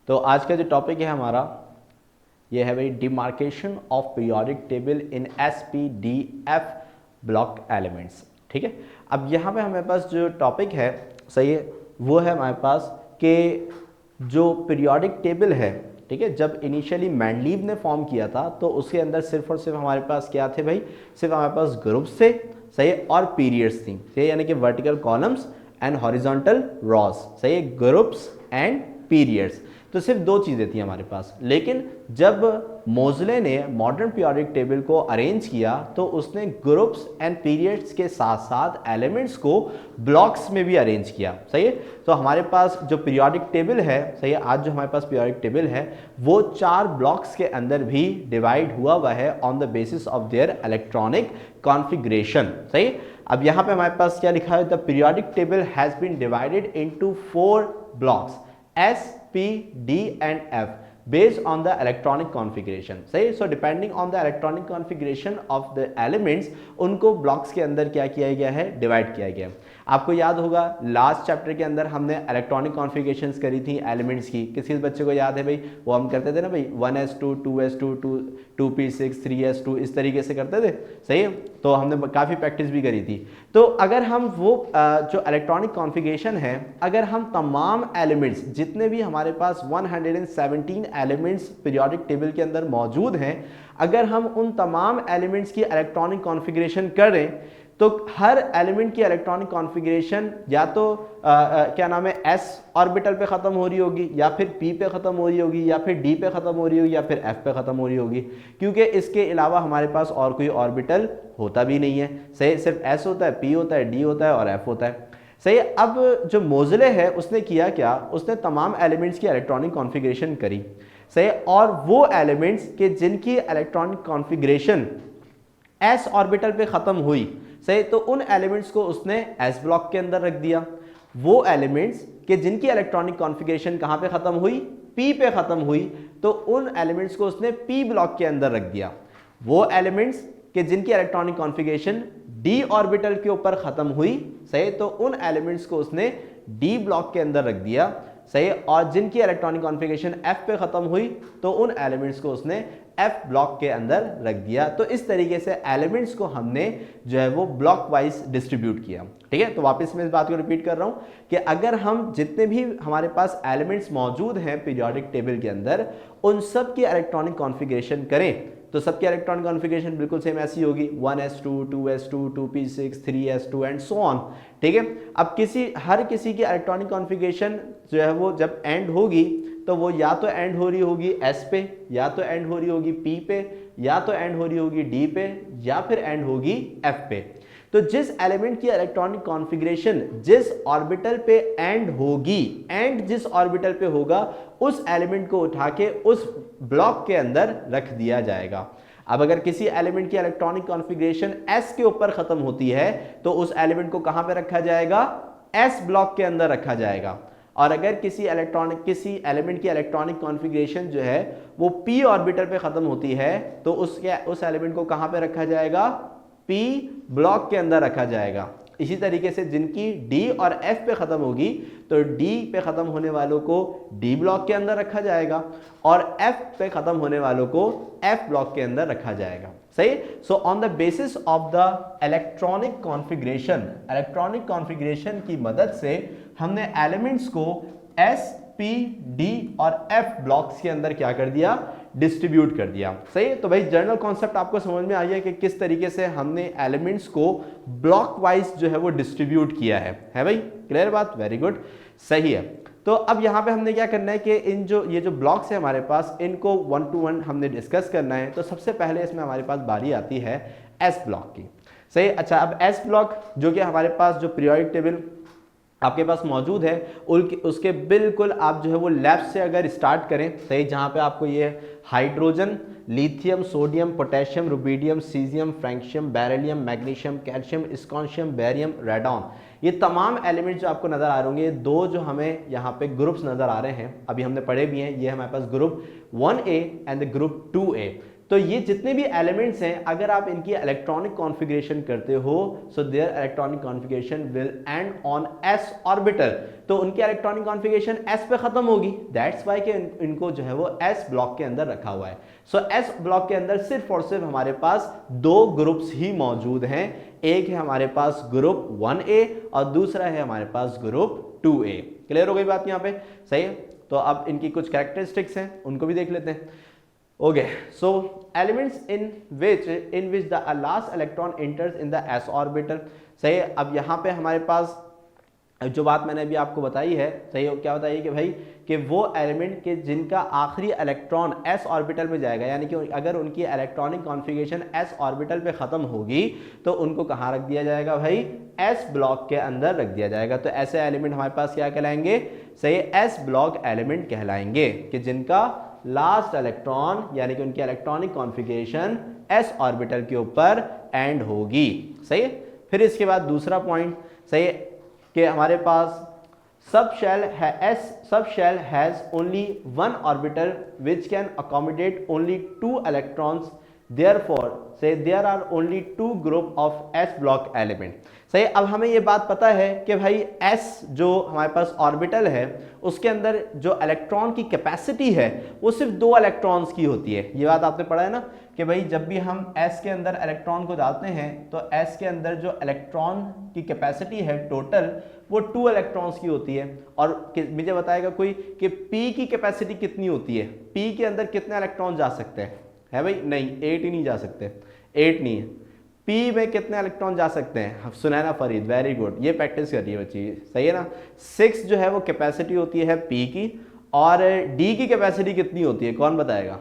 तो आज का जो टॉपिक है हमारा ये है भाई demarcation of periodic table in SPDF block elements. ठीक है, अब यहाँ पे हमारे पास जो टॉपिक है सही है वो है हमारे पास कि जो पीरियोडिक टेबल है, ठीक है, जब इनिशियली मैंडलीव ने फॉर्म किया था तो उसके अंदर सिर्फ और सिर्फ हमारे पास क्या थे भाई, सिर्फ हमारे पास ग्रुप्स थे सही है और पीरियड्स थी सही है, यानी कि vertical columns and horizontal rows सही है, ग्रुप्स एंड पीरियड्स। तो सिर्फ दो चीज़ें थी हमारे पास। लेकिन जब मोज़ले ने मॉडर्न पीरियोडिक टेबल को अरेंज किया तो उसने ग्रुप्स एंड पीरियड्स के साथ साथ एलिमेंट्स को ब्लॉक्स में भी अरेंज किया सही है। तो हमारे पास जो पीरियोडिक टेबल है सही है, आज जो हमारे पास पीरियोडिक टेबल है वो 4 ब्लॉक्स के अंदर भी डिवाइड हुआ है on the basis of their electronic configuration सही है। अब यहाँ पे हमारे पास क्या लिखा है, the periodic table has been divided into 4 blocks S, P, D and F based on the electronic configuration सही। so depending on the electronic configuration of the elements उनको ब्लॉक्स के अंदर क्या किया गया है, डिवाइड किया गया है। आपको याद होगा लास्ट चैप्टर के अंदर हमने इलेक्ट्रॉनिक कॉन्फ़िगरेशंस करी थी एलिमेंट्स की, किसी बच्चे को याद है भाई, वो हम करते थे ना भाई 1s2 2s2 2p6 3s2 इस तरीके से करते थे सही है। तो हमने काफ़ी प्रैक्टिस भी करी थी। तो अगर हम वो जो इलेक्ट्रॉनिक कॉन्फ़िगरेशन है, अगर हम तमाम एलिमेंट्स जितने भी हमारे पास 117 एलिमेंट्स पीरियोडिक टेबल के अंदर मौजूद हैं, अगर हम उन तमाम एलिमेंट्स की इलेक्ट्रॉनिक कॉन्फ़िगरेशन करें तो हर एलिमेंट की इलेक्ट्रॉनिक कॉन्फ़िगरेशन या तो क्या नाम है s ऑर्बिटल पे ख़त्म हो रही होगी, या फिर p पे ख़त्म हो रही होगी, या फिर d पे ख़त्म हो रही होगी, या फिर f पे ख़त्म हो रही होगी, क्योंकि इसके अलावा हमारे पास और कोई ऑर्बिटल होता भी नहीं है सही। सिर्फ s होता है, p होता है, d होता है और f होता है सही। अब जो मोज़ले है उसने किया क्या, उसने तमाम एलिमेंट्स की इलेक्ट्रॉनिक कॉन्फ़िगरेशन करी सही, और वो एलिमेंट्स के जिनकी इलेक्ट्रॉनिक कॉन्फ़िगरेशन s ऑर्बिटल पे ख़त्म हुई सही, तो उन एलिमेंट्स को उसने s ब्लॉक के अंदर रख दिया। वो एलिमेंट्स के जिनकी इलेक्ट्रॉनिक कॉन्फ़िगरेशन कहाँ पे ख़त्म हुई, p पे ख़त्म हुई, तो उन एलिमेंट्स को उसने p ब्लॉक के अंदर रख दिया। वो एलिमेंट्स के जिनकी इलेक्ट्रॉनिक कॉन्फ़िगरेशन d ऑर्बिटल के ऊपर ख़त्म हुई सही, तो उन एलिमेंट्स को उसने d ब्लॉक के अंदर रख दिया सही, और जिनकी इलेक्ट्रॉनिक कॉन्फ़िगरेशन f पे ख़त्म हुई तो उन एलिमेंट्स को उसने f ब्लॉक के अंदर रख दिया। तो इस तरीके से एलिमेंट्स को हमने जो है वो ब्लॉक वाइज डिस्ट्रीब्यूट किया। ठीक है, तो वापस मैं इस बात को रिपीट कर रहा हूँ कि अगर हम जितने भी हमारे पास एलिमेंट्स मौजूद हैं पीरियोडिक टेबल के अंदर उन सब की इलेक्ट्रॉनिक कॉन्फ़िगरेशन करें तो सबकी इलेक्ट्रॉनिक कॉन्फ़िगरेशन बिल्कुल सेम ऐसी होगी, 1s2 2s2 2p6 3s2 and so on. ठीक है, अब हर किसी की इलेक्ट्रॉनिक कॉन्फ़िगरेशन जो है वो जब एंड होगी तो वो या तो एंड हो रही होगी s पे, या तो एंड हो रही होगी p पे, या तो एंड हो रही होगी d पे, या फिर एंड होगी f पे। तो जिस एलिमेंट की इलेक्ट्रॉनिक कॉन्फ़िगरेशन जिस ऑर्बिटल पे एंड होगी, एंड जिस ऑर्बिटल पे होगा उस एलिमेंट को उठा के उस ब्लॉक के अंदर रख दिया जाएगा। अब अगर किसी एलिमेंट की इलेक्ट्रॉनिक कॉन्फ़िगरेशन s के ऊपर ख़त्म होती है तो उस एलिमेंट को कहाँ पे रखा जाएगा, s ब्लॉक के अंदर रखा जाएगा। और अगर किसी एलिमेंट की इलेक्ट्रॉनिक कॉन्फ़िगरेशन जो है वो p ऑर्बिटल पे ख़त्म होती है तो उस एलिमेंट को कहाँ पे रखा जाएगा, p ब्लॉक के अंदर रखा जाएगा। इसी तरीके से जिनकी d और f पे ख़त्म होगी तो d पे ख़त्म होने वालों को d ब्लॉक के अंदर रखा जाएगा और f पे ख़त्म होने वालों को f ब्लॉक के अंदर रखा जाएगा सही। So on the basis of the electronic configuration की मदद से हमने एलिमेंट्स को s, p, d और f ब्लॉक्स के अंदर क्या कर दिया, डिस्ट्रीब्यूट कर दिया सही। तो भाई जनरल कॉन्सेप्ट आपको समझ में आ गया कि किस तरीके से हमने एलिमेंट्स को ब्लॉक वाइज जो है वो डिस्ट्रीब्यूट किया है भाई, क्लियर बात, वेरी गुड, सही है। तो अब यहाँ पे हमने क्या करना है कि ये जो ब्लॉक्स है हमारे पास इनको 1 to 1 हमने डिस्कस करना है। तो सबसे पहले इसमें हमारे पास बारी आती है एस ब्लॉक की सही। अच्छा, अब एस ब्लॉक जो कि हमारे पास जो पीरियोडिक टेबल आपके पास मौजूद है उसके बिल्कुल आप जो है वो लेफ्ट से अगर स्टार्ट करें सही, जहाँ पे आपको ये hydrogen, lithium, sodium, potassium, rubidium, caesium, francium, beryllium, magnesium, calcium, strontium, barium, radon, ये तमाम एलिमेंट्स जो आपको नज़र आ रहे होंगे, दो जो हमें यहाँ पे ग्रुप्स नज़र आ रहे हैं, अभी हमने पढ़े भी हैं, ये हमारे पास group 1A and the group 2A। तो ये जितने भी एलिमेंट्स हैं अगर आप इनकी इलेक्ट्रॉनिक कॉन्फ़िगरेशन करते हो so their electronic configuration will end on s orbital, तो उनकी इलेक्ट्रॉनिक कॉन्फ़िगरेशन s पे खत्म होगी। दैट्स वाई कि इनको जो है वो s ब्लॉक के अंदर रखा हुआ है। सो s ब्लॉक के अंदर सिर्फ और सिर्फ हमारे पास दो ग्रुप्स ही मौजूद हैं, एक है हमारे पास ग्रुप 1a और दूसरा है हमारे पास ग्रुप 2a। क्लियर हो गई बात यहाँ पे? सही है। तो अब इनकी कुछ कैरेक्टरिस्टिक्स हैं उनको भी देख लेते हैं। Okay, so elements in which the last electron enters in the s orbital. सही है। अब यहाँ पे हमारे पास जो बात मैंने अभी आपको बताई है, सही है, क्या बताइए कि भाई कि वो एलिमेंट के जिनका आखिरी इलेक्ट्रॉन s ऑर्बिटल में जाएगा, यानी कि अगर उनकी इलेक्ट्रॉनिक कॉन्फ़िगरेशन s ऑर्बिटल पे ख़त्म होगी तो उनको कहाँ रख दिया जाएगा भाई? s ब्लॉक के अंदर रख दिया जाएगा। तो ऐसे एलिमेंट हमारे पास क्या कहलाएंगे? सही, s ब्लॉक एलिमेंट कहलाएंगे कि जिनका लास्ट इलेक्ट्रॉन यानी कि उनकी इलेक्ट्रॉनिक कॉन्फ़िगरेशन s ऑर्बिटल के ऊपर एंड होगी। सही है। फिर इसके बाद दूसरा पॉइंट, सही है, कि हमारे पास सब shell has only one orbital which can accommodate only two electrons, therefore say there are only two group of s block element। सही। अब हमें ये बात पता है कि भाई s जो हमारे पास ऑर्बिटल है उसके अंदर जो इलेक्ट्रॉन की कैपेसिटी है वो सिर्फ दो इलेक्ट्रॉन्स की होती है। ये बात आपने पढ़ा है ना कि भाई जब भी हम s के अंदर इलेक्ट्रॉन को डालते हैं तो s के अंदर जो इलेक्ट्रॉन की कैपेसिटी है टोटल वो 2 इलेक्ट्रॉन्स की होती है। और मुझे बताएगा कोई कि p की कैपेसिटी कितनी होती है? p के अंदर कितने इलेक्ट्रॉन जा सकते हैं? है भाई? नहीं, 8 ही नहीं जा सकते, 8 नहीं है। P में कितने इलेक्ट्रॉन जा सकते हैं? सुनैना फरीद, वेरी गुड, ये प्रैक्टिस कर रही है बच्ची, सही है ना। 6 जो है वो कैपेसिटी होती है P की, और D की कैपेसिटी कितनी होती है? कौन बताएगा?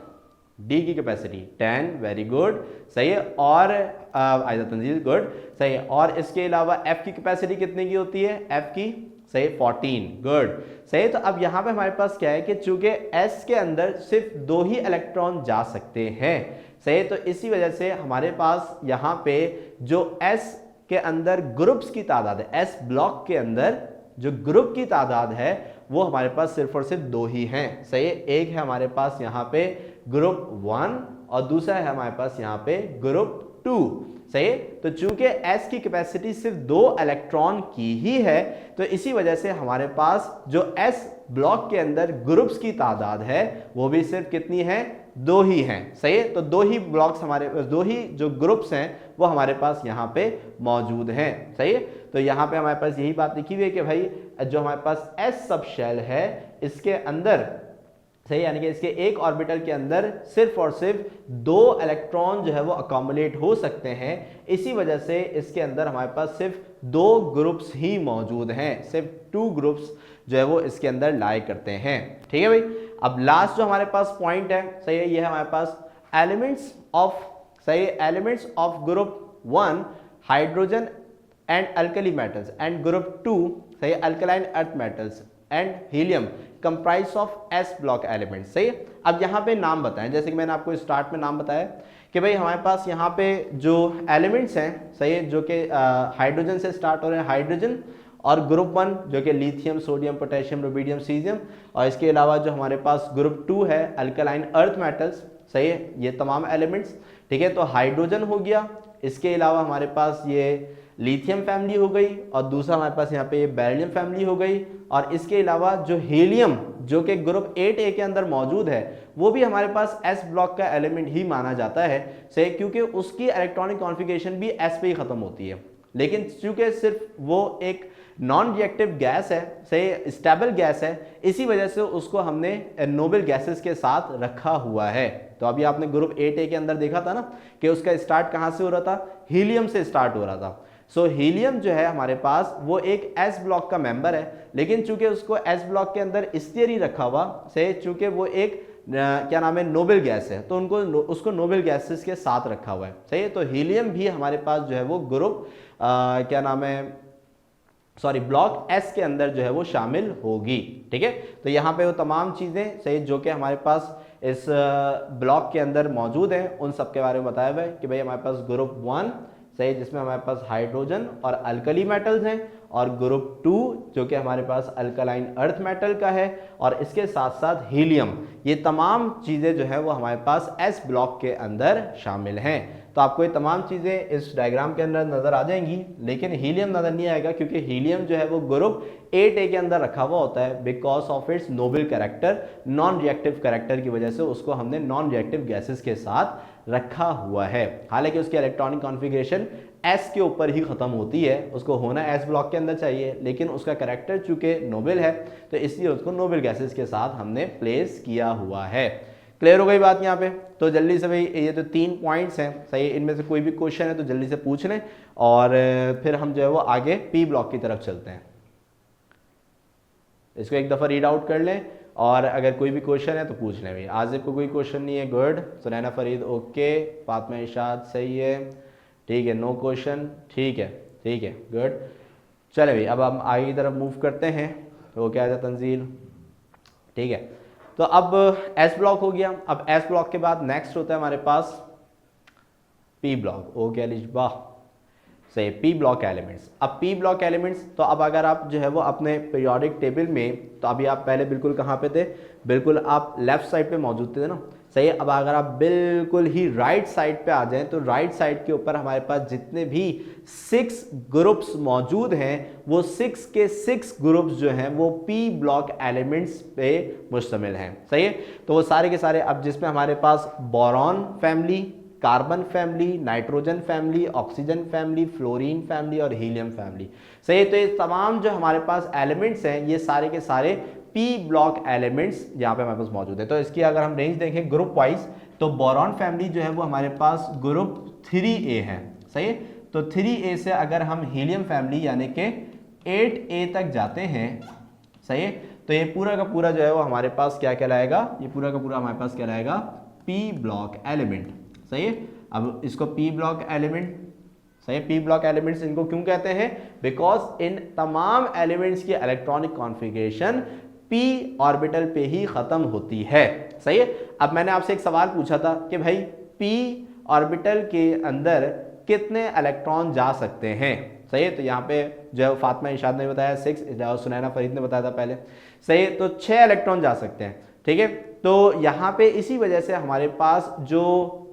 D की कैपेसिटी 10, वेरी गुड, सही है। और आयदा तंजील, गुड, सही है। और इसके अलावा F की कैपेसिटी कितने की होती है? F की, सही, 14, गुड, सही। तो अब यहाँ पे हमारे पास क्या है कि चूंकि S के अंदर सिर्फ 2 ही इलेक्ट्रॉन जा सकते हैं, सही, तो इसी वजह से हमारे पास यहाँ पे जो S के अंदर ग्रुप्स की तादाद है, S ब्लॉक के अंदर जो ग्रुप की तादाद है वो हमारे पास सिर्फ और सिर्फ 2 ही हैं, सही। एक है हमारे पास यहाँ पे ग्रुप 1 और दूसरा है हमारे पास यहाँ पे ग्रुप 2, सही। तो चूंकि S की कैपेसिटी सिर्फ 2 इलेक्ट्रॉन की ही है तो इसी वजह से हमारे पास जो S ब्लॉक के अंदर ग्रुप्स की तादाद है वो भी सिर्फ कितनी है? 2 ही हैं, सही। तो 2 ही ब्लॉक्स हमारे, 2 ही जो ग्रुप्स हैं वो हमारे पास यहाँ पे मौजूद हैं, सही। तो यहाँ पे हमारे पास यही बात लिखी हुई है कि भाई जो हमारे पास S सब शेल है इसके अंदर, सही, यानी कि इसके एक ऑर्बिटल के अंदर सिर्फ और सिर्फ 2 इलेक्ट्रॉन जो है वो अकोमोडेट हो सकते हैं। इसी वजह से इसके अंदर हमारे पास सिर्फ 2 ग्रुप्स ही मौजूद हैं, सिर्फ 2 ग्रुप्स जो है वो इसके अंदर लाई करते हैं, ठीक है भाई। अब लास्ट जो हमारे पास पॉइंट है, सही है, ये है हमारे पास एलिमेंट्स ऑफ, सही, elements of group 1 hydrogen and alkali metals and group 2, सही, alkaline earth metals and helium comprise of S block element, सही। अब यहाँ पे नाम बताएं, जैसे कि मैंने आपको स्टार्ट में नाम बताया कि भाई हमारे पास यहाँ पे जो एलिमेंट्स हैं, सही है, जो कि हाइड्रोजन से स्टार्ट हो रहे हैं, हाइड्रोजन, और ग्रुप 1 जो कि lithium, sodium, potassium, rubidium, caesium, और इसके अलावा जो हमारे पास ग्रुप 2 है अल्कलाइन अर्थ मेटल्स, सही है, ये तमाम एलिमेंट्स, ठीक है। तो हाइड्रोजन हो गया, इसके अलावा हमारे पास ये लिथियम फैमिली हो गई, और दूसरा हमारे पास यहाँ पे ये बेरिलियम फैमिली हो गई, और इसके अलावा जो हीलियम जो कि ग्रुप 8A के अंदर मौजूद है वो भी हमारे पास S ब्लॉक का एलिमेंट ही माना जाता है, सही, क्योंकि उसकी इलेक्ट्रॉनिक कॉन्फ़िगरेशन भी S पे ही ख़त्म होती है। लेकिन चूंकि सिर्फ वो एक नॉन रिएक्टिव गैस है, सही, स्टेबल गैस है, इसी वजह से उसको हमने नोबल गैसेस के साथ रखा हुआ है। तो अभी आपने ग्रुप 8A के अंदर देखा था ना कि उसका स्टार्ट कहाँ से हो रहा था? हीलियम से स्टार्ट हो रहा था। सो हीलियम जो है हमारे पास वो एक S ब्लॉक का मेंबर है, लेकिन चूंकि उसको S ब्लॉक के अंदर इसलिए रखा हुआ, सही, चूंकि वो एक क्या नाम है, नोबल गैस है, तो उसको नोबल गैसेस के साथ रखा हुआ है, सही। तो हीलियम भी हमारे पास जो है वो ग्रुप क्या नाम है, सॉरी, ब्लॉक S के अंदर जो है वो शामिल होगी, ठीक है। तो यहाँ पे वो तमाम चीज़ें, सही, जो कि हमारे पास इस ब्लॉक के अंदर मौजूद हैं उन सब के बारे में बताया हुआ है कि भाई हमारे पास ग्रुप 1, सही, जिसमें हमारे पास हाइड्रोजन और अल्कली मेटल्स हैं, और ग्रुप 2 जो कि हमारे पास अल्कलाइन अर्थ मेटल का है, और इसके साथ साथ हीलियम। ये तमाम चीज़ें जो है वो हमारे पास एस ब्लॉक के अंदर शामिल हैं। तो आपको ये तमाम चीज़ें इस डायग्राम के अंदर नज़र आ जाएंगी, लेकिन हीलियम नज़र नहीं आएगा क्योंकि हीलियम जो है वो ग्रुप 8A के अंदर रखा हुआ होता है। Because of its noble character, non reactive character की वजह से उसको हमने नॉन रिएक्टिव गैसेस के साथ रखा हुआ है। हालांकि उसकी इलेक्ट्रॉनिक कॉन्फ़िगरेशन एस के ऊपर ही ख़त्म होती है, उसको होना एस ब्लॉक के अंदर चाहिए, लेकिन उसका कैरेक्टर चूंकि नोबल है तो इसलिए उसको नोबल गैसेस के साथ हमने प्लेस किया हुआ है। क्लियर हो गई बात यहाँ पे? तो जल्दी से भाई ये तो 3 पॉइंट्स हैं, सही। इनमें से कोई भी क्वेश्चन है तो जल्दी से पूछ लें, और फिर हम जो है वो आगे पी ब्लॉक की तरफ चलते हैं। इसको एक दफ़ा रीड आउट कर लें, और अगर कोई भी क्वेश्चन है तो पूछ लें। भाई आसिफ को कोई क्वेश्चन नहीं है, गुड। सुनैना फरीद ओके, फातिमा इरशाद सही है, ठीक है, नो क्वेश्चन, ठीक है, ठीक है, गुड। चले भाई अब हम आगे की तरफ मूव करते हैं। तो क्या है तंजील, ठीक है। तो अब एस ब्लॉक हो गया। अब एस ब्लॉक के बाद नेक्स्ट होता है हमारे पास पी ब्लॉक। ओ गया लिशबा, सही, पी ब्लॉक एलिमेंट्स। अब पी ब्लॉक एलिमेंट्स, तो अब अगर आप जो है वो अपने पीरियोडिक टेबल में, तो अभी आप पहले बिल्कुल कहाँ पे थे, बिल्कुल आप लेफ्ट साइड पे मौजूद थे ना, सही। अब अगर आप बिल्कुल ही राइट साइड पे आ जाएं तो राइट साइड के ऊपर हमारे पास जितने भी 6 ग्रुप्स मौजूद हैं वो 6 के 6 ग्रुप्स जो हैं वो पी ब्लॉक एलिमेंट्स पे मुश्तमिल हैं, सही है। तो वो सारे के सारे, अब जिसमें हमारे पास boron family, carbon family, nitrogen family, oxygen family, fluorine family और हीलियम फैमिली, सही है। तो ये तमाम जो हमारे पास एलिमेंट्स हैं ये सारे के सारे पी ब्लॉक एलिमेंट्स यहाँ पे हमारे पास मौजूद है। तो इसकी अगर हम रेंज देखें ग्रुप वाइज, तो बोरॉन फैमिली जो है वो हमारे पास ग्रुप 3A है, सही है। तो 3A से अगर हम हीलियम फैमिली यानी कि 8A तक जाते हैं, सही है, तो ये पूरा का पूरा जो है वो हमारे पास क्या कहलाएगा, ये पूरा का पूरा हमारे पास कहलाएगा पी ब्लॉक एलिमेंट, सही है। अब इसको पी ब्लॉक एलिमेंट, सही, पी ब्लॉक एलिमेंट्स इनको क्यों कहते हैं, बिकॉज इन तमाम एलिमेंट्स की इलेक्ट्रॉनिक कॉन्फ़िगरेशन पी ऑर्बिटल पे ही खत्म होती है, सही है। अब मैंने आपसे एक सवाल पूछा था कि भाई पी ऑर्बिटल के अंदर कितने इलेक्ट्रॉन जा सकते हैं, सही है। तो यहाँ पे जो है फातिमा इरशाद ने बताया 6, सुनैना फरीद ने बताया था पहले, सही है। तो 6 इलेक्ट्रॉन जा सकते हैं, ठीक है। तो यहाँ पे इसी वजह से हमारे पास जो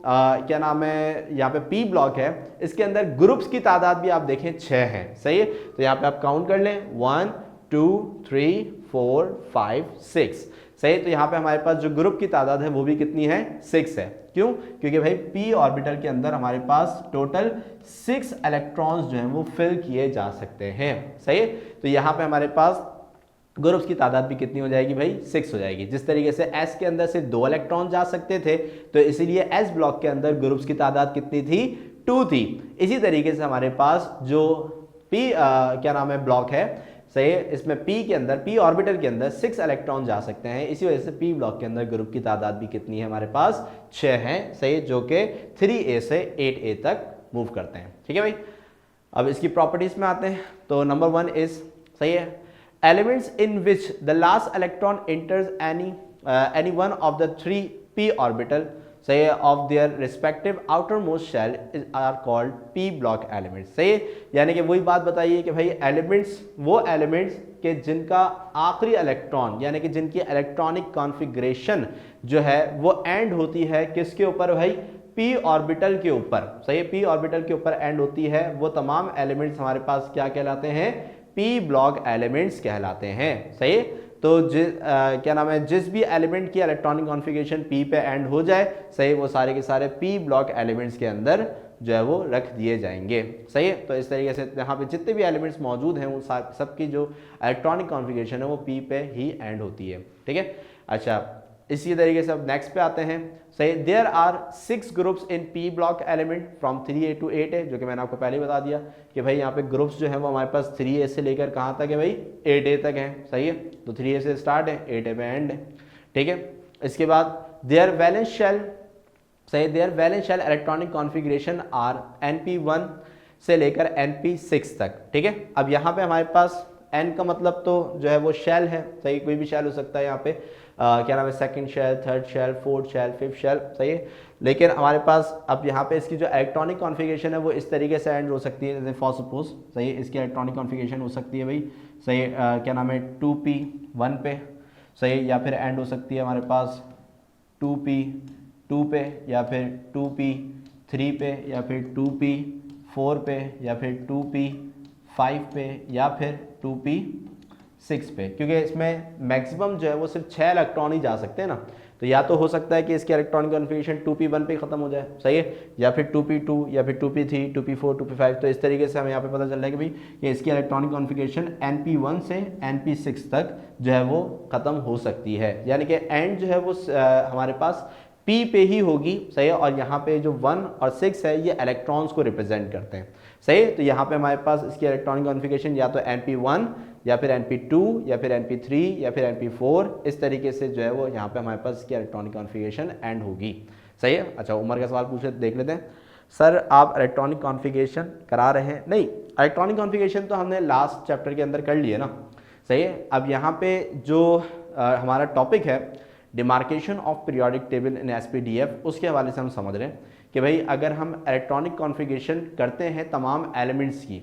क्या नाम है यहाँ पे पी ब्लॉक है, इसके अंदर ग्रुप्स की तादाद भी आप देखें 6 है, सही है। तो यहाँ पे आप काउंट कर लें 1 2 3 4 5 6, सही। तो यहाँ पे हमारे पास जो ग्रुप की तादाद है वो भी कितनी है, 6 है। क्यों? क्योंकि भाई पी ऑर्बिटल के अंदर हमारे पास टोटल 6 इलेक्ट्रॉन्स जो हैं वो फिल किए जा सकते हैं, सही है। तो यहाँ पे हमारे पास ग्रुप्स की तादाद भी कितनी हो जाएगी भाई, 6 हो जाएगी। जिस तरीके से एस के अंदर से 2 इलेक्ट्रॉन जा सकते थे, तो इसीलिए एस ब्लॉक के अंदर ग्रुप्स की तादाद कितनी थी, 2 थी। इसी तरीके से हमारे पास जो पी क्या नाम है ब्लॉक है, सही है, इसमें पी के अंदर, पी ऑर्बिटल के अंदर 6 इलेक्ट्रॉन जा सकते हैं। इसी वजह से पी ब्लॉक के अंदर ग्रुप की तादाद भी कितनी है हमारे पास, 6 है, सही, जो कि 3A से 8A तक मूव करते हैं, ठीक है भाई। अब इसकी प्रॉपर्टीज में आते हैं। तो नंबर 1 इज, सही है, elements in which the last electron enters any one of the 3 p orbital, say, of their respective outermost shell are called p block elements, सही। यानी कि वही बात बताइए कि भाई एलिमेंट्स, वो एलिमेंट्स के जिनका आखिरी इलेक्ट्रॉन यानी कि जिनकी इलेक्ट्रॉनिक कॉन्फ़िगरेशन जो है वो एंड होती है किसके ऊपर भाई, पी ऑर्बिटल के ऊपर, सही, पी ऑर्बिटल के ऊपर एंड होती है, वो तमाम एलिमेंट्स हमारे पास क्या कहलाते हैं, पी ब्लॉक एलिमेंट्स कहलाते हैं, सही। तो क्या नाम है, जिस भी एलिमेंट की इलेक्ट्रॉनिक कॉन्फ़िगरेशन पी पे एंड हो जाए, सही, वो सारे के सारे पी ब्लॉक एलिमेंट्स के अंदर जो है वो रख दिए जाएंगे, सही है। तो इस तरीके से यहाँ पे जितने भी एलिमेंट्स मौजूद हैं वो सबकी जो इलेक्ट्रॉनिक कॉन्फ़िगरेशन है वो पी पे ही एंड होती है, ठीक है। अच्छा, इसी तरीके से अब नेक्स्ट पे आते हैं, सही। There are 6 groups in P block element from 3A to 8A, जो कि मैंने आपको पहले ही बता दिया कि भाई यहाँ पे ग्रुप्स जो है वो हमारे पास 3A से लेकर कहाँ तक है भाई, 8A तक है, सही है। तो 3A से स्टार्ट है, 8A पे एंड है, ठीक है। इसके बाद देयर वैलेंस शेल, सही, their valence shell electronic configuration are NP1 से लेकर NP6 तक, ठीक है। अब यहाँ पे हमारे पास एन का मतलब तो जो है वो शेल है, सही, कोई भी शेल हो सकता है यहाँ पे, क्या नाम है, second shell, third shell, fourth shell, fifth shell, सही है। लेकिन हमारे पास अब यहाँ पे इसकी जो इलेक्ट्रॉनिक कॉन्फ़िगरेशन है वो इस तरीके से एंड हो सकती है, जैसे फॉर सपोज, सही है, इसकी इलेक्ट्रॉनिक कॉन्फ़िगरेशन हो सकती है भाई, सही है, क्या नाम है, 2p1 पे, सही, या फिर एंड हो सकती है हमारे पास 2p2 पे, या फिर 2p3 पे, या फिर 2p4 पे, या फिर 2p5 पे, या फिर 2p6 पे, क्योंकि इसमें मैक्सिमम जो है वो सिर्फ 6 इलेक्ट्रॉन ही जा सकते हैं ना। तो या तो हो सकता है कि इसकी इलेक्ट्रॉनिक कॉन्फ़िगरेशन 2p1 पे ख़त्म हो जाए, सही है, या फिर 2p2, या फिर 2p3, 2p4, 2p5। तो इस तरीके से हमें यहाँ पे पता चल रहा है कि भाई कि इसकी इलेक्ट्रॉनिक कॉन्फ़िगरेशन np1 से np6 तक जो है वो ख़त्म हो सकती है, यानी कि एंड जो है वो हमारे पास p पे ही होगी, सही है। और यहाँ पे जो 1 और 6 है ये इलेक्ट्रॉन्स को रिप्रेजेंट करते हैं, सही है। तो यहाँ पे हमारे पास इसकी इलेक्ट्रॉनिक कॉन्फ़िगरेशन या तो np1, या फिर np2, या फिर np3, या फिर np4, इस तरीके से जो है वो यहाँ पे हमारे पास इसकी इलेक्ट्रॉनिक कॉन्फ़िगरेशन एंड होगी, सही है। अच्छा, उमर का सवाल पूछ देख लेते हैं। सर आप इलेक्ट्रॉनिक कॉन्फ़िगरेशन करा रहे हैं? नहीं, इलेक्ट्रॉनिक कॉन्फ़िगरेशन तो हमने लास्ट चैप्टर के अंदर कर लिया ना, सही है। अब यहाँ पे जो हमारा टॉपिक है demarcation of periodic table in SPDF, उसके हवाले से हम समझ रहे हैं कि भाई अगर हम इलेक्ट्रॉनिक कॉन्फ़िगरेशन करते हैं तमाम एलिमेंट्स की,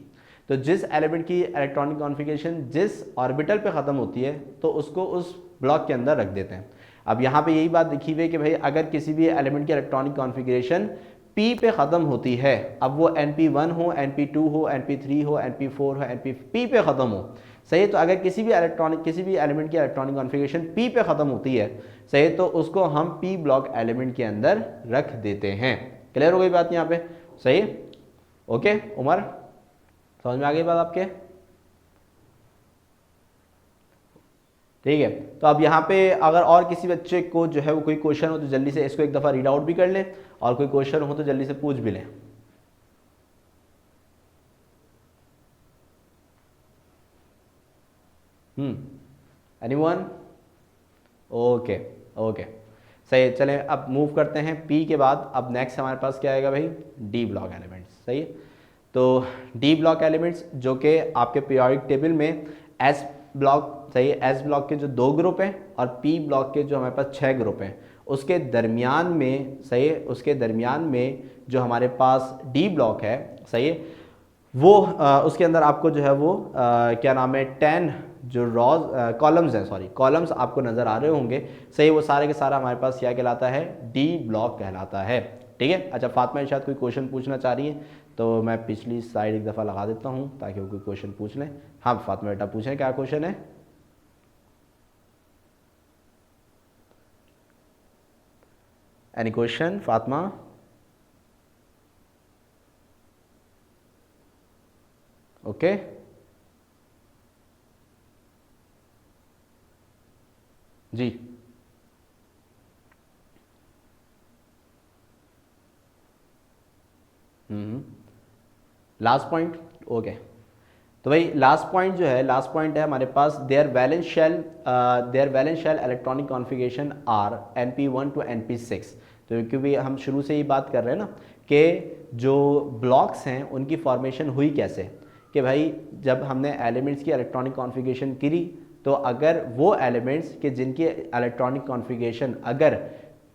तो जिस एलिमेंट की इलेक्ट्रॉनिक कॉन्फ़िगरेशन जिस ऑर्बिटल पे ख़त्म होती है तो उसको उस ब्लॉक के अंदर रख देते हैं। अब यहाँ पे यही बात लिखी हुई है कि भाई अगर किसी भी एलिमेंट की इलेक्ट्रॉनिक कॉन्फ़िगरेशन P पे ख़त्म होती है, अब वो np1 हो, np2 हो, np3 हो, np4 हो, P पे ख़त्म हो, सही है। तो अगर किसी भी एलिमेंट की इलेक्ट्रॉनिक कॉन्फ़िगरेशन P पे ख़त्म होती है, सही है, तो उसको हम P ब्लॉक एलिमेंट के अंदर रख देते हैं। क्लियर हो गई बात यहाँ पे, सही, ओके। उमर समझ में आ गई बात आपके? ठीक है। तो अब यहाँ पे अगर और किसी बच्चे को जो है वो कोई क्वेश्चन हो तो जल्दी से इसको एक दफ़ा रीड आउट भी कर लें, और कोई क्वेश्चन हो तो जल्दी से पूछ भी लें। एनीवन? ओके, ओके, सही है। चलें अब मूव करते हैं पी के बाद। अब नेक्स्ट हमारे पास क्या आएगा भाई? डी ब्लॉक एलिमेंट्स, सही है। तो डी ब्लॉक एलिमेंट्स जो कि आपके पीरियोडिक टेबल में एस ब्लॉक, सही है, एस ब्लॉक के जो 2 ग्रुप हैं और पी ब्लॉक के जो हमारे पास 6 ग्रुप हैं, उसके दरमियान में, सही है, उसके दरमियान में जो हमारे पास डी ब्लॉक है, सही है, वो उसके अंदर आपको जो है वो क्या नाम है, 10 जो रॉज कॉलम्स हैं, सॉरी कॉलम्स आपको नज़र आ रहे होंगे, सही, वो सारे के सारा हमारे पास क्या कहलाता है? डी ब्लॉक कहलाता है, ठीक है। अच्छा, फातिमा शायद कोई क्वेश्चन पूछना चाह रही है, तो मैं पिछली स्लाइड एक दफ़ा लगा देता हूँ ताकि वो कोई क्वेश्चन पूछ लें। हाँ फातिमा बेटा पूछें, क्या क्वेश्चन है? Any question Fatima? ओके, जी, लास्ट पॉइंट, ओके। तो भाई लास्ट पॉइंट जो है, लास्ट पॉइंट है हमारे पास, their valence shell electronic configuration are np1 to np6। तो क्योंकि हम शुरू से ही बात कर रहे हैं ना कि जो ब्लॉक्स हैं उनकी फॉर्मेशन हुई कैसे, कि भाई जब हमने एलिमेंट्स की इलेक्ट्रॉनिक कॉन्फ़िगरेशन करी, तो अगर वो एलिमेंट्स के जिनकी इलेक्ट्रॉनिक कॉन्फ़िगरेशन अगर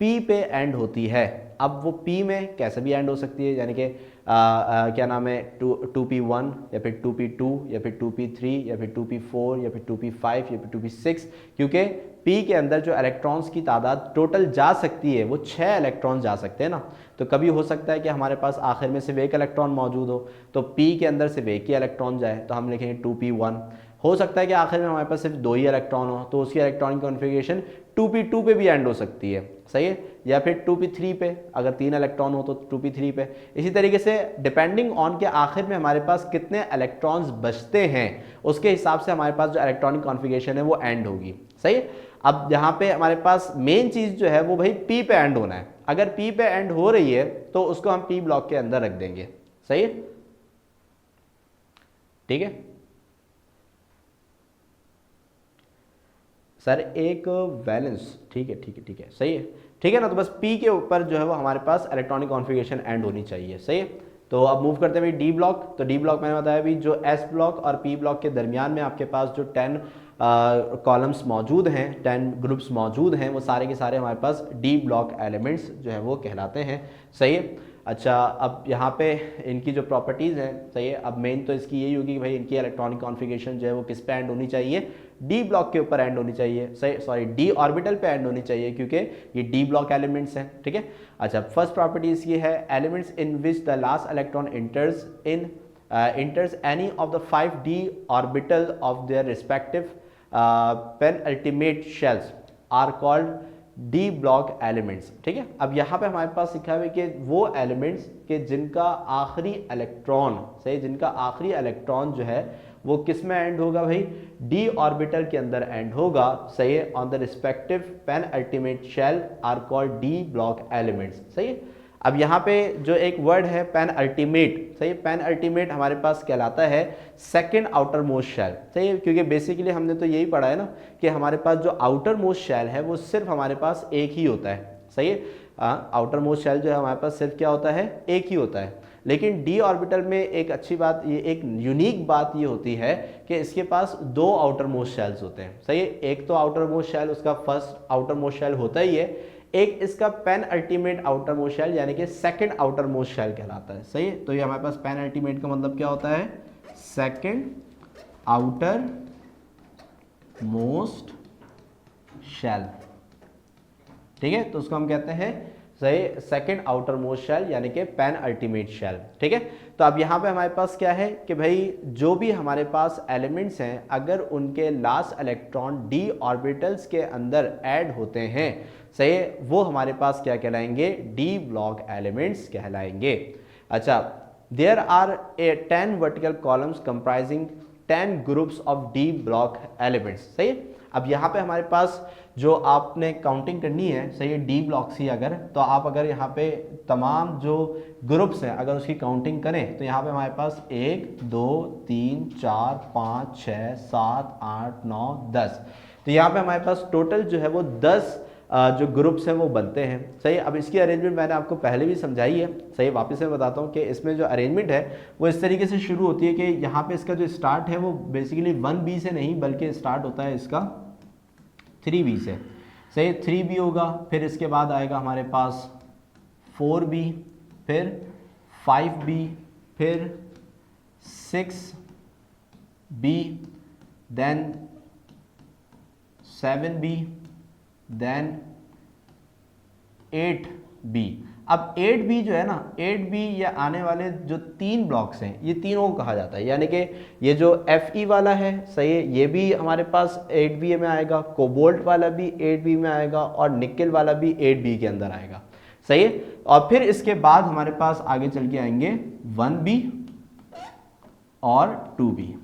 P पे एंड होती है, अब वो P में कैसे भी एंड हो सकती है, यानी कि क्या नाम है, 2p1 या फिर 2p2 या फिर 2p3 या फिर 2p4 या फिर 2p5 या फिर 2p6, क्योंकि P के अंदर जो इलेक्ट्रॉन्स की तादाद टोटल जा सकती है वो 6 इलेक्ट्रॉन जा सकते हैं ना। तो कभी हो सकता है कि हमारे पास आखिर में सिर्फ एक इलेक्ट्रॉन मौजूद हो, तो P के अंदर सिर्फ एक ही इलेक्ट्रॉन जाए, तो हम लिखेंगे 2p1। हो सकता है कि आखिर में हमारे पास सिर्फ 2 ही इलेक्ट्रॉन हो, तो उसकी इलेक्ट्रॉनिक कॉन्फ़िगरेशन 2p2 पे भी एंड हो सकती है, सही है, या फिर 2p3 पे, अगर 3 इलेक्ट्रॉन हो तो 2p3 पे। इसी तरीके से डिपेंडिंग ऑन के आखिर में हमारे पास कितने इलेक्ट्रॉन्स बचते हैं, उसके हिसाब से हमारे पास जो इलेक्ट्रॉनिक कॉन्फ़िगरेशन है वो एंड होगी, सही है। अब यहाँ पे हमारे पास मेन चीज़ जो है वो भाई P पे एंड होना है। अगर P पे एंड हो रही है तो उसको हम P ब्लॉक के अंदर रख देंगे, सही है, ठीक है सर। एक वैलेंस, ठीक है, ठीक है, ठीक है, सही है, ठीक है ना। तो बस P के ऊपर जो है वो हमारे पास इलेक्ट्रॉनिक कॉन्फ़िगरेशन एंड होनी चाहिए, सही है। तो अब मूव करते हैं भाई डी ब्लॉक। तो डी ब्लॉक मैंने बताया भी जो एस ब्लॉक और पी ब्लॉक के दरमियान में आपके पास जो 10 कॉलम्स मौजूद हैं, 10 ग्रुप्स मौजूद हैं, वो सारे के सारे हमारे पास डी ब्लॉक एलिमेंट्स जो है वो कहलाते हैं। सही है। अच्छा, अब यहाँ पे इनकी जो प्रॉपर्टीज़ हैं, सही है, अब मेन तो इसकी यही होगी कि भाई इनकी इलेक्ट्रॉनिक कॉन्फ़िगरेशन जो है वो किस पे एंड होनी चाहिए, डी ब्लॉक के ऊपर एंड होनी चाहिए, सही, सॉरी डी ऑर्बिटल पे एंड होनी चाहिए, क्योंकि ये डी ब्लॉक एलिमेंट्स हैं। ठीक है। अच्छा, फर्स्ट प्रॉपर्टी इसकी है elements in which the last electron enters any of the 5d orbital of their respective penultimate shells are called D block elements. ठीक है। अब यहाँ पे हमारे पास लिखा है कि वो एलिमेंट्स के जिनका आखिरी इलेक्ट्रॉन, सही, जिनका आखिरी इलेक्ट्रॉन जो है वो किस में एंड होगा भाई, डी ऑर्बिटल के अंदर एंड होगा, सही है, on the respective penultimate shell are called D block elements. सही है। अब यहाँ पे जो एक वर्ड है पेन अल्टीमेट, सही, पेन अल्टीमेट हमारे पास कहलाता है सेकंड आउटर मोस्ट शेल। सही है, क्योंकि बेसिकली हमने तो यही पढ़ा है ना कि हमारे पास जो आउटर मोस्ट शेल है वो सिर्फ हमारे पास एक ही होता है। सही है। आउटर मोस्ट शेल जो है हमारे पास सिर्फ क्या होता है, एक ही होता है। लेकिन डी ऑर्बिटल में एक अच्छी बात, ये एक यूनिक बात ये होती है कि इसके पास दो आउटर मोस्ट शेल्स होते हैं। सही है। एक तो आउटर मोस्ट शेल उसका फर्स्ट आउटर मोस्ट शेल होता ही है, एक इसका penultimate outermost shell यानी कि सेकंड आउटर मोस्ट शेल कहलाता है। सही है। तो ये हमारे पास पेन अल्टीमेट का मतलब क्या होता है, सेकंड आउटर मोस्ट शेल। ठीक है। तो उसको हम कहते हैं, सही, सेकंड आउटर मोस्ट शेल यानी कि पेन अल्टीमेट शेल। ठीक है। तो अब यहाँ पे हमारे पास क्या है कि भाई जो भी हमारे पास एलिमेंट्स हैं, अगर उनके लास्ट इलेक्ट्रॉन डी ऑर्बिटल्स के अंदर ऐड होते हैं, सही, वो हमारे पास क्या कहलाएंगे, डी ब्लॉक एलिमेंट्स कहलाएंगे। अच्छा, there are 10 vertical columns comprising 10 groups of D block elements. सही है। अब यहाँ पे हमारे पास जो आपने काउंटिंग करनी है, सही है, डी ब्लॉक्स ही अगर, तो आप अगर यहाँ पे तमाम जो ग्रुप्स हैं अगर उसकी काउंटिंग करें तो यहाँ पे हमारे पास 1 2 3 4 5 6 7 8 9 10, तो यहाँ पे हमारे पास टोटल जो है वो 10 जो ग्रुप्स हैं वो बनते हैं। सही। अब इसकी अरेंजमेंट मैंने आपको पहले भी समझाई है। सही, वापस से बताता हूँ कि इसमें जो अरेंजमेंट है वो इस तरीके से शुरू होती है कि यहाँ पे इसका जो स्टार्ट है वो बेसिकली 1b से नहीं बल्कि स्टार्ट होता है इसका 3b से। सही, 3b होगा, फिर इसके बाद आएगा हमारे पास 4b, फिर 5b, फिर 6b, then 7b, then 8b। अब 8b जो है ना, 8b ये आने वाले जो 3 ब्लॉक्स हैं ये तीनों को कहा जाता है, यानी कि ये जो Fe वाला है, सही है, ये भी हमारे पास 8b में आएगा, कोबाल्ट वाला भी 8b में आएगा और निकेल वाला भी 8b के अंदर आएगा। सही है। और फिर इसके बाद हमारे पास आगे चल के आएंगे 1b और 2b।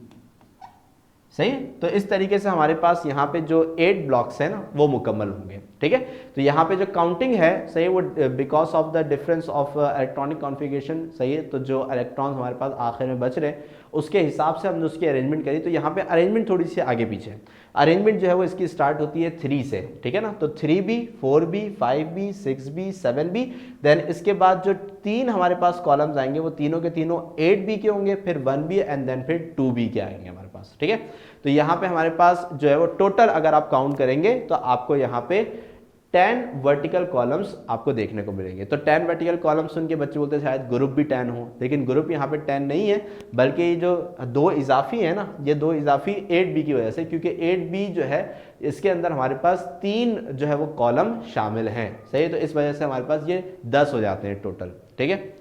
सही है। तो इस तरीके से हमारे पास यहाँ पे जो 8 ब्लॉक्स हैं ना वो मुकम्मल होंगे। ठीक है। तो यहाँ पे जो काउंटिंग है, सही है, वो because of the difference of electronic configuration, सही है, तो जो इलेक्ट्रॉन्स हमारे पास आखिर में बच रहे हैं उसके हिसाब से हमने उसकी अरेंजमेंट करी। तो यहाँ पे अरेंजमेंट थोड़ी सी आगे पीछे है। अरेंजमेंट जो है वो इसकी स्टार्ट होती है 3 से। ठीक है ना। तो 3b, 4b, 5b, 6b, 7b, then इसके बाद जो 3 हमारे पास कॉलम्स आएंगे वो तीनों के तीनों 8b के होंगे, फिर 1b एंड देन फिर 2b के आएंगे हमारे पास। ठीक है। तो यहाँ पे हमारे पास जो है वो टोटल अगर आप काउंट करेंगे तो आपको यहाँ पे 10 वर्टिकल कॉलम्स आपको देखने को मिलेंगे। तो 10 वर्टिकल कॉलम्स सुन के बच्चे बोलते हैं शायद ग्रुप भी 10 हो, लेकिन ग्रुप यहाँ पे 10 नहीं है, बल्कि ये जो 2 इजाफी है ना, ये 2 इजाफी 8b की वजह से, क्योंकि 8b जो है इसके अंदर हमारे पास 3 जो है वो कॉलम शामिल हैं। सही है। तो इस वजह से हमारे पास ये 10 हो जाते हैं टोटल। ठीक है।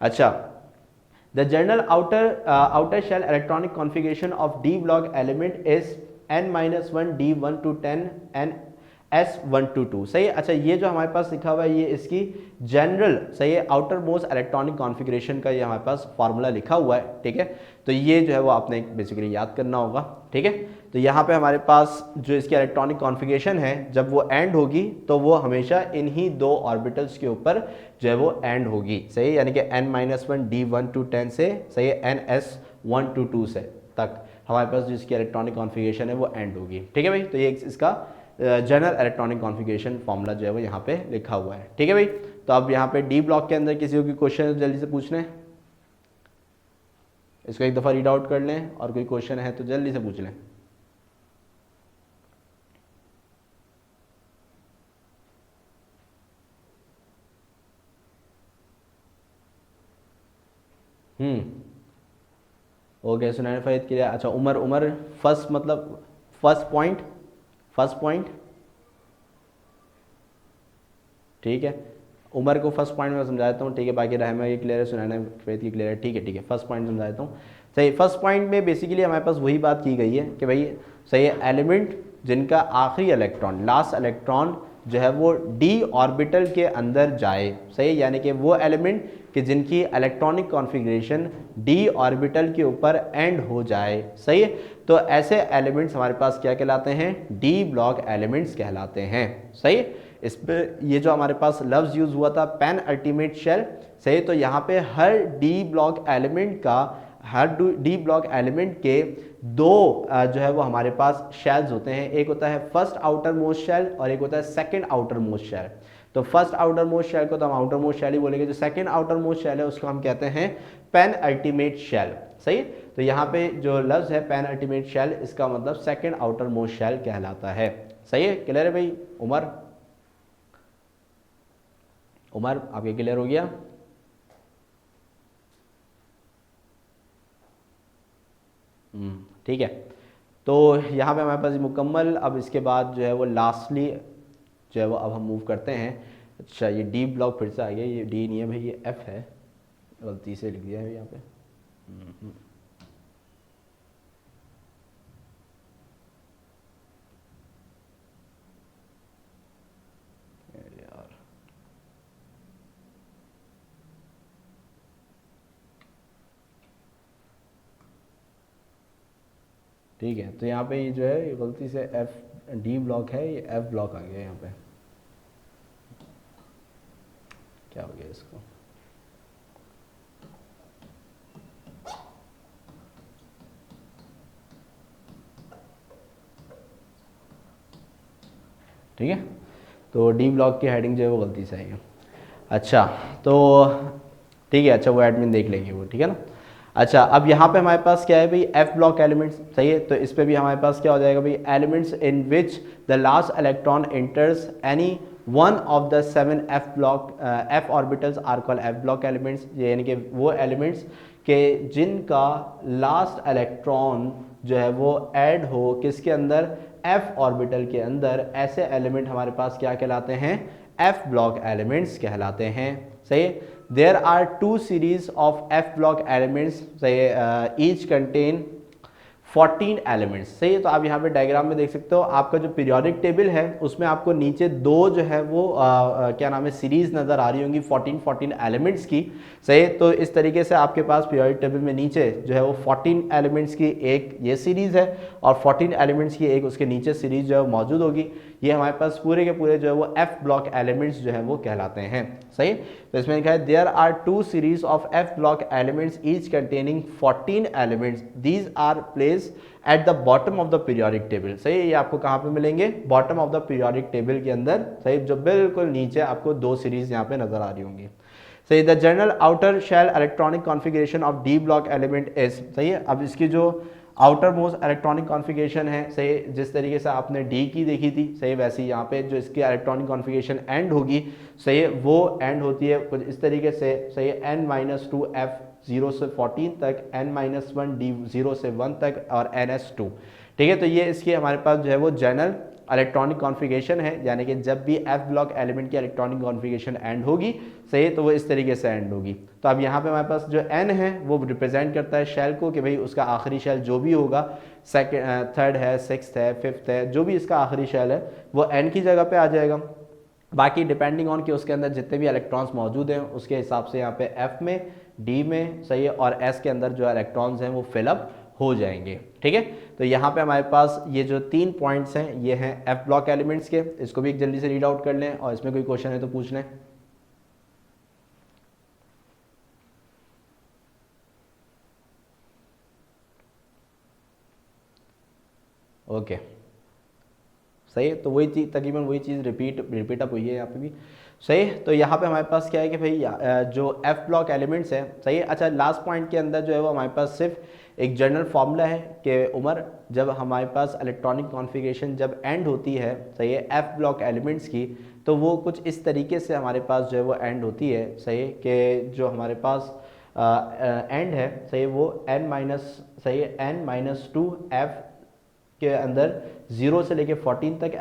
अच्छा, the general outer shell electronic configuration of d block element is n-1 d1 to 10 and S1 to 2। सही है। अच्छा, ये जो हमारे पास लिखा हुआ है ये इसकी जनरल, सही है, आउटर मोस्ट इलेक्ट्रॉनिक कॉन्फ़िगरेशन का ये हमारे पास फार्मूला लिखा हुआ है। ठीक है। तो ये जो है वो आपने बेसिकली याद करना होगा। ठीक है। तो यहाँ पे हमारे पास जो इसकी इलेक्ट्रॉनिक कॉन्फ़िगरेशन है जब वो एंड होगी तो वो हमेशा इन्हीं 2 ऑर्बिटल्स के ऊपर जो है वो एंड होगी। सही है। यानी कि n-1 d1 to 10 से, सही है, ns1 to 2 से तक हमारे पास जो इसकी इलेक्ट्रॉनिक कॉन्फ़िगरेशन है वो एंड होगी। ठीक है भाई। तो ये इसका जनरल इलेक्ट्रॉनिक कॉन्फ़िगरेशन फॉर्मूला जो है वो यहाँ पे लिखा हुआ है। ठीक है भाई। तो अब यहाँ पे डी ब्लॉक के अंदर किसी को क्वेश्चन जल्दी से पूछने हैं। इसको एक दफ़ा रीड आउट कर लें और कोई क्वेश्चन है तो जल्दी से पूछ लें। ओके सुनैन फ़हीद के लिए। अच्छा उमर, उमर फर्स्ट मतलब फर्स्ट पॉइंट ठीक है, उमर को फर्स्ट पॉइंट में समझा देता हूँ, ठीक है, बाकी रहमा की क्लियर है, सुनैना फ़हीद की क्लियर है, ठीक है ठीक है, फर्स्ट पॉइंट समझा देता हूँ। सही, फर्स्ट पॉइंट में बेसिकली हमारे पास वही बात की गई है कि भाई सही है, एलिमेंट जिनका आखिरी इलेक्ट्रॉन, लास्ट इलेक्ट्रॉन जो है वो डी ऑर्बिटल के अंदर जाए, सही, यानी कि वो एलिमेंट कि जिनकी इलेक्ट्रॉनिक कॉन्फ़िगरेशन डी ऑर्बिटल के ऊपर एंड हो जाए, सही है, तो ऐसे एलिमेंट्स हमारे पास क्या कहलाते हैं, डी ब्लॉक एलिमेंट्स कहलाते हैं, सही। इस पे ये जो हमारे पास लफ्ज़ यूज़ हुआ था पेन अल्टीमेट शेल, सही, तो यहाँ पे हर डी ब्लॉक एलिमेंट का, हर डी ब्लॉक एलिमेंट के दो जो है वो हमारे पास शेल्स होते हैं, एक होता है फर्स्ट आउटर मोस्ट शेल और एक होता है सेकंड आउटर मोस्ट शेल। तो फर्स्ट आउटर मोस्ट शेल को तो हम आउटर मोस्ट शेल ही बोलेंगे, जो सेकंड आउटर मोस्ट शेल है उसको हम कहते हैं पेन अल्टीमेट शेल, सही। तो यहाँ पे जो लफ्ज़ है पेन अल्टीमेट शेल, इसका मतलब सेकंड आउटर मोस्ट शेल कहलाता है, सही है, क्लियर है भाई। उमर, उमर आपके क्लियर हो गया? ठीक है, तो यहाँ पे हमारे पास मुकम्मल, अब इसके बाद जो है वो लास्टली जो है वो अब हम मूव करते हैं। अच्छा ये डी ब्लॉक फिर से आ गया, ये डी नहीं है भाई, ये एफ है, गलती से लिख दिया है यहाँ पे। यार ठीक है, तो यहाँ पे ये जो है गलती से एफ डी ब्लॉक है, ये एफ ब्लॉक आ गया यहाँ पे, क्या हो गया इसको, ठीक है, तो डी ब्लॉक की हेडिंग जो है वो गलती से आई है। अच्छा तो ठीक है, अच्छा वो एडमिन देख लेंगे वो, ठीक है ना। अच्छा अब यहाँ पे हमारे पास क्या है भाई, एफ ब्लॉक एलिमेंट्स, सही है, तो इस पे भी हमारे पास क्या हो जाएगा भाई, elements in which the last electron enters any one of the 7 F block F orbitals are called F block elements, यानी कि वो एलिमेंट्स के जिनका लास्ट इलेक्ट्रॉन जो है वो ऐड हो किसके अंदर, एफ ऑर्बिटल के अंदर, ऐसे एलिमेंट हमारे पास क्या कहलाते हैं, एफ ब्लॉक एलिमेंट्स कहलाते हैं, सही। There are 2 series of F block elements, सही, ईच कंटेन 14 एलिमेंट्स, सही है। तो आप यहाँ पे डायग्राम में देख सकते हो, आपका जो पीरियोडिक टेबल है उसमें आपको नीचे दो जो है वो क्या नाम है, सीरीज नज़र आ रही होंगी 14 एलिमेंट्स की, सही है। तो इस तरीके से आपके पास पीरियोडिक टेबल में नीचे जो है वो 14 एलिमेंट्स की एक ये सीरीज़ है और 14 एलिमेंट्स की एक उसके नीचे सीरीज़ जो है मौजूद होगी। ये हमारे पास पूरे के पूरे जो है वो एफ ब्लॉक एलिमेंट्स जो है वो कहलाते हैं, सही। तो इसमें लिखा है there are 2 series of F block elements each containing 14 elements, these are place at the bottom of the periodic table, सही। ये आपको कहाँ पे मिलेंगे, bottom of the periodic table के अंदर, सही, जो बिल्कुल नीचे आपको 2 सीरीज यहाँ पे नजर आ रही होंगी, सही। The general outer shell electronic configuration of D block element is, सही है। अब इसकी जो आउटर मोस्ट इलेक्ट्रॉनिक कॉन्फ़िगरेशन है, सही, जिस तरीके से आपने डी की देखी थी, सही, वैसे ही यहाँ पे जो इसकी इलेक्ट्रॉनिक कॉन्फ़िगरेशन एंड होगी, सही, वो एंड होती है कुछ इस तरीके से, सही, n-2 f 0 से 14 तक, n-1 d 0 से 1 तक और ns2, ठीक है। तो ये इसकी हमारे पास जो है वो जनरल इलेक्ट्रॉनिक कॉन्फ़िगरेशन है, यानी कि जब भी एफ ब्लॉक एलिमेंट की इलेक्ट्रॉनिक कॉन्फ़िगरेशन एंड होगी, सही, तो वो इस तरीके से एंड होगी। तो अब यहाँ पे हमारे पास जो एन है वो रिप्रेजेंट करता है शेल को, कि भाई उसका आखिरी शेल जो भी होगा, सेकंड, थर्ड है, सिक्स्थ है, फिफ्थ है, जो भी इसका आखिरी शेल है वो एन की जगह पे आ जाएगा। बाकी डिपेंडिंग ऑन कि उसके अंदर जितने भी इलेक्ट्रॉन्स मौजूद हैं उसके हिसाब से यहाँ पे एफ में, डी में, सही है, और एस के अंदर जो इलेक्ट्रॉन्स हैं वो फिलअप हो जाएंगे, ठीक है। तो यहाँ पे हमारे पास ये जो 3 पॉइंट्स हैं ये हैं एफ ब्लॉक एलिमेंट्स के, इसको भी एक जल्दी से रीड आउट कर लें और इसमें कोई क्वेश्चन है तो पूछ लें। ओके सही है, तो वही चीज़ तकरीबन वही चीज़ रिपीट अप हुई है यहाँ पे भी। सही है, तो यहाँ पे हमारे पास क्या है कि भाई जो एफ ब्लॉक एलिमेंट्स हैं, सही है। अच्छा, लास्ट पॉइंट के अंदर जो है वो हमारे पास सिर्फ एक जनरल फार्मूला है कि उमर, जब हमारे पास इलेक्ट्रॉनिक कॉन्फ़िगरेशन जब एंड होती है, सही है, एफ ब्लॉक एलिमेंट्स की, तो वो कुछ इस तरीके से हमारे पास जो है वो एंड होती है, सही है, कि जो हमारे पास एंड है, सही है, वो एन माइनस, सही है, एन माइनस टू एफ के अंदर 0 से लेके 14 तक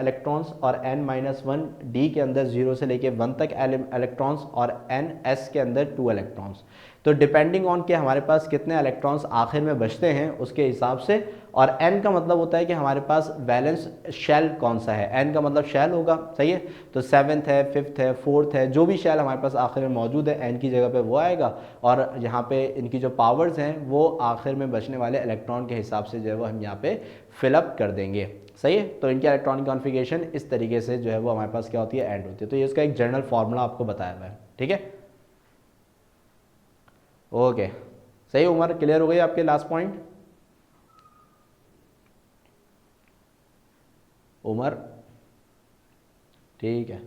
इलेक्ट्रॉन्स, और n माइनस वन डी के अंदर 0 से लेके 1 तक इलेक्ट्रॉन्स, और n s के अंदर 2 इलेक्ट्रॉन्स। तो डिपेंडिंग ऑन के हमारे पास कितने इलेक्ट्रॉन्स आखिर में बचते हैं उसके हिसाब से, और n का मतलब होता है कि हमारे पास वैलेंस शेल कौन सा है, n का मतलब शेल होगा, सही है। तो 7th है, 5th है, 4th है, जो भी शेल हमारे पास आखिर में मौजूद है n की जगह पे वो आएगा, और यहाँ पे इनकी जो पावर्स हैं वो आखिर में बचने वाले इलेक्ट्रॉन के हिसाब से जो है वो हम यहाँ पे फिलअप कर देंगे, सही है। तो इनकी इलेक्ट्रॉनिक कॉन्फ़िगरेशन इस तरीके से जो है वो हमारे पास क्या होती है, एंड होती है। तो ये इसका एक जनरल फार्मूला आपको बताया हुआ है, ठीक है। ओके, सही उमर, क्लियर हो गई आपके लास्ट पॉइंट? उमर, ठीक है।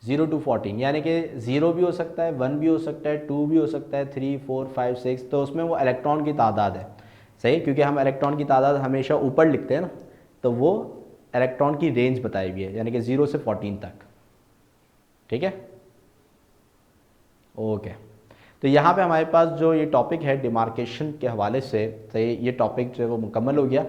0 to 14 यानी कि 0 भी हो सकता है, 1 भी हो सकता है, 2 भी हो सकता है, 3, 4, 5, 6, तो उसमें वो इलेक्ट्रॉन की तादाद है, सही, क्योंकि हम इलेक्ट्रॉन की तादाद हमेशा ऊपर लिखते हैं ना, तो वो इलेक्ट्रॉन की रेंज बताई हुई है, यानी कि 0 से 14 तक, ठीक है। ओके, तो यहाँ पे हमारे पास जो ये टॉपिक है डिमार्केशन के हवाले से, सही, ये टॉपिक जो है वो मुकम्मल हो गया।